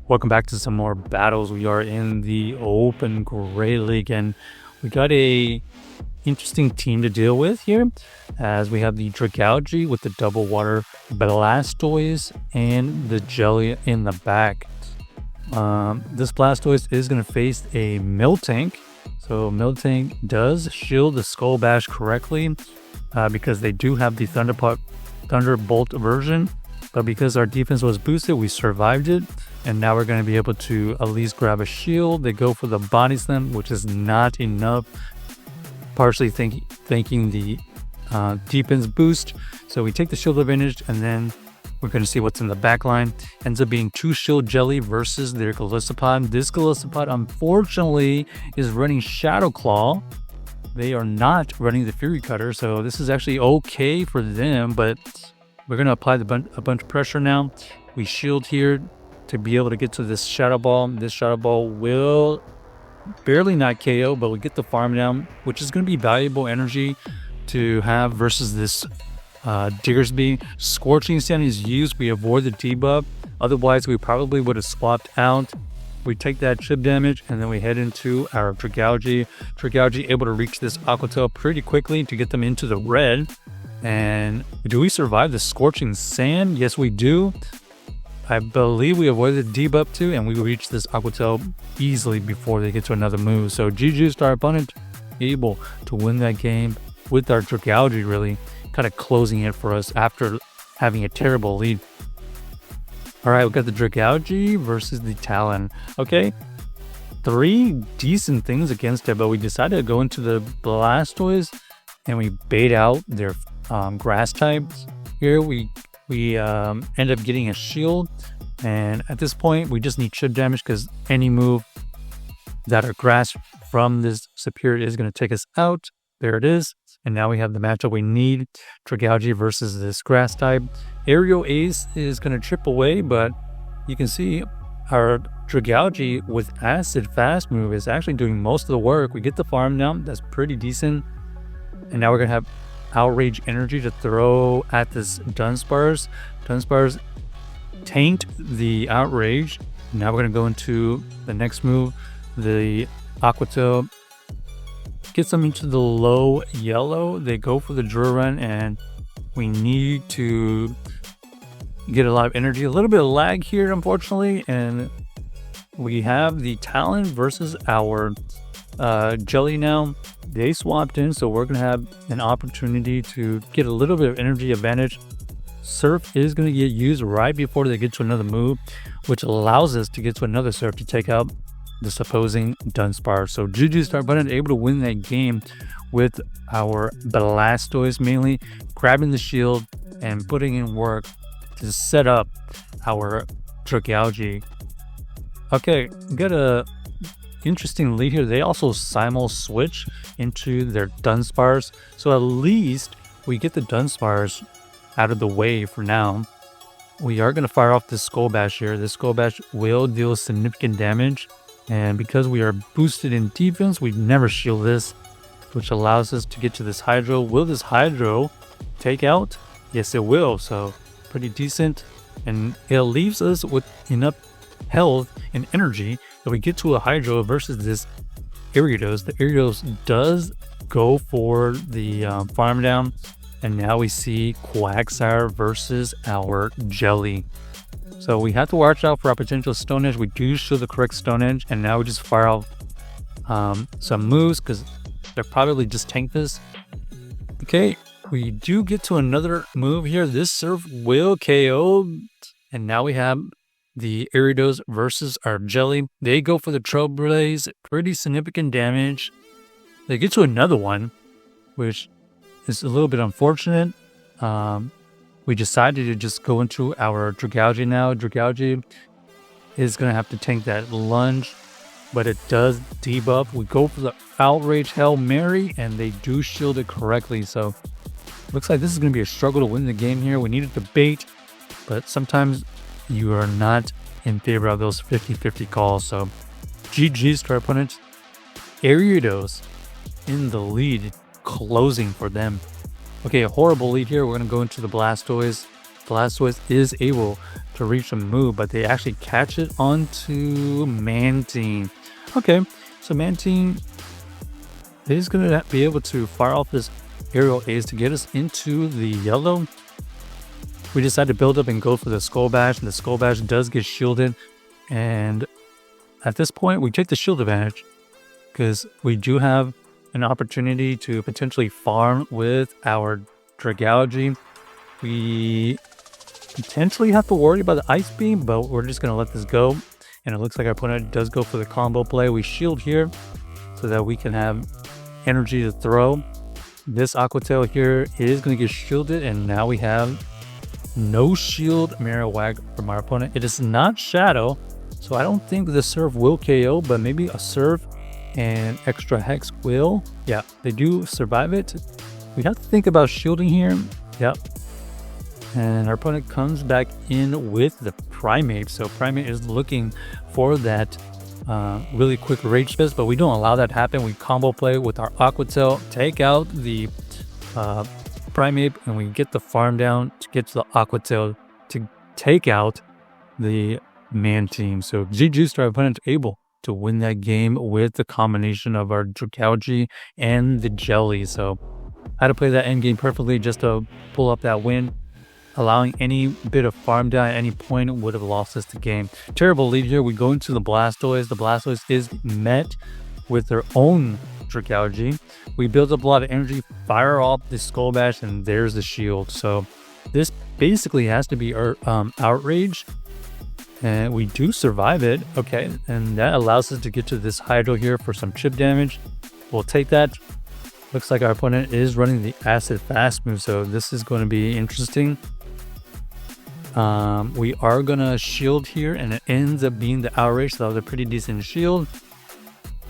Welcome back to some more battles. We are in the Open Great League, and we got a interesting team to deal with here, as we have the Dragalge with the double water Blastoise and the Jelly in the back. This Blastoise is going to face a Miltank. So Miltank does shield the Skull Bash correctly because they do have the Thunderbolt version. But because our defense was boosted, we survived it. And now we're going to be able to at least grab a shield. They go for the Body Slam, which is not enough. Partially thanking the defense boost. So we take the shield advantage, and then we're going to see what's in the back line. Ends up being 2 Shield Jelly versus their Golisopod. This Golisopod, unfortunately, is running Shadow Claw. They are not running the Fury Cutter, so this is actually okay for them, but we're going to apply a bunch of pressure now. We shield here to be able to get to this Shadow Ball. This Shadow Ball will barely not KO, but we get the farm down, which is going to be valuable energy to have versus this Diggersby. Scorching Sand is used. We avoid the debuff. Otherwise, we probably would have swapped out. We take that chip damage, and then we head into our Dragalge. Dragalge able to reach this Aqua Tail pretty quickly to get them into the red. And do we survive the Scorching Sand? Yes, we do. I believe we avoided the debuff too, and we reach this Aqua Tail easily before they get to another move. So GG's to our opponent, able to win that game with our Dragalge, really kind of closing it for us after having a terrible lead. All right, we got the Dragalge versus the Talon. Okay, 3 decent things against it, but we decided to go into the Blastoise and we bait out their grass types. Here we end up getting a shield, and at this point we just need chip damage because any move that are grass from this superior is going to take us out. There it is. And now we have the matchup we need. Dragalge versus this grass type. Aerial Ace is going to trip away, but you can see our Dragalge with Acid Fast move is actually doing most of the work. We get the farm now. That's pretty decent. And now we're going to have Outrage Energy to throw at this Dunsparce. Dunsparce tanked the Outrage. Now we're going to go into the next move, the Aqua Tail. Gets them into the low yellow. They go for the Drill Run, and we need to get a lot of energy. A little bit of lag here, unfortunately, and we have the Talon versus our Jelly now. They swapped in, so we're going to have an opportunity to get a little bit of energy advantage. Surf is going to get used right before they get to another move, which allows us to get to another Surf to take out this opposing Dunsparce. So GG's to our opponent, able to win that game with our Blastoise, mainly grabbing the shield and putting in work to set up our Dragalge. Okay, got a interesting lead here. They also simul switch into their Dunsparce, so at least we get the Dunsparce out of the way for now. We are going to fire off this Skull Bash here. This Skull Bash will deal significant damage, and because we are boosted in defense, we never shield this, which allows us to get to this Hydro. Will this Hydro take out? Yes, it will. So pretty decent, and it leaves us with enough health and energy that we get to a Hydro versus this Ariados. The Ariados does go for the farm down, and now we see Quagsire versus our Jelly. So we have to watch out for our potential Stone Edge. We do show the correct Stone Edge, and now we just fire off some moves because they're probably just tank this. Okay, we do get to another move here. This Surf will KO, and now we have the Ariados versus our Jelly. They go for the Trailblaze, pretty significant damage. They get to another one, which is a little bit unfortunate. We decided to just go into our Dragalge now. Dragalge is going to have to tank that lunge, but it does debuff. We go for the Outrage Hail Mary, and they do shield it correctly. So looks like this is going to be a struggle to win the game here. We needed to bait, but sometimes you are not in favor of those 50-50 calls. So GG's to our opponent. Ariados in the lead, closing for them. Okay, a horrible lead here. We're going to go into the Blastoise. Blastoise is able to reach a move, but they actually catch it onto Mantine. Okay, so Mantine is going to be able to fire off this aerial ace to get us into the yellow. We decide to build up and go for the Skull Bash, and the Skull Bash does get shielded. And at this point, we take the shield advantage because we do have an opportunity to potentially farm with our Dragalge. We potentially have to worry about the Ice Beam, but we're just going to let this go. And it looks like our opponent does go for the combo play. We shield here so that we can have energy to throw. This Aqua Tail here is going to get shielded, and now we have no shield Marowak from our opponent. It is not Shadow, so I don't think the Surf will KO, but maybe a Surf and extra Hex will. Yeah, they do survive it. We have to think about shielding here. Yep. And our opponent comes back in with the Primate. So Primate is looking for that really quick Rage Fist, but we don't allow that to happen. We combo play with our Aqua Tail, take out the Primate, and we get the farm down to get to the Aqua Tail to take out the Mantine. So GG's to our opponent, able to win that game with the combination of our Dragalge and the Jelly. So I had to play that end game perfectly just to pull up that win. Allowing any bit of farm down at any point would have lost us the game. Terrible lead here. We go into the Blastoise. The Blastoise is met with their own Dragalge. We build up a lot of energy, fire off the Skull Bash, and there's the shield. So this basically has to be our Outrage. And we do survive it. Okay, and that allows us to get to this Hydro here for some chip damage. We'll take that. Looks like our opponent is running the Acid Fast move, so this is going to be interesting. We are going to shield here, and it ends up being the Outrage, so that was a pretty decent shield.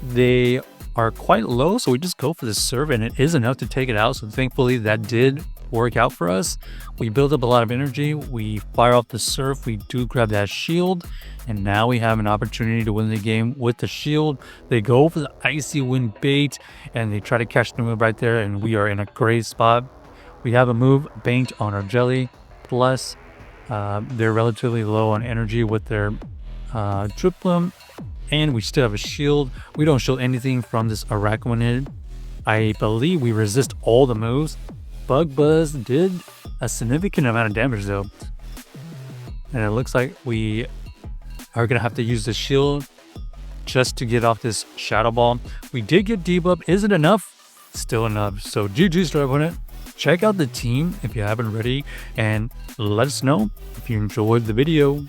They are quite low, so we just go for the Surf, and it is enough to take it out, so thankfully that did work out for us. We build up a lot of energy, we fire off the Surf, we do grab that shield, and now we have an opportunity to win the game with the shield. They go for the Icy Wind bait, and they try to catch the move right there, and we are in a great spot. We have a move banked on our Jelly, plus they're relatively low on energy with their Triplum, and we still have a shield. We don't shield anything from this Araquanid. I believe we resist all the moves. Bug Buzz did a significant amount of damage though, and it looks like we are gonna have to use the shield just to get off this Shadow Ball. We did get debuff. Is it enough? Still enough. So GG's to our opponent. Check out the team if you haven't already, and let us know if you enjoyed the video.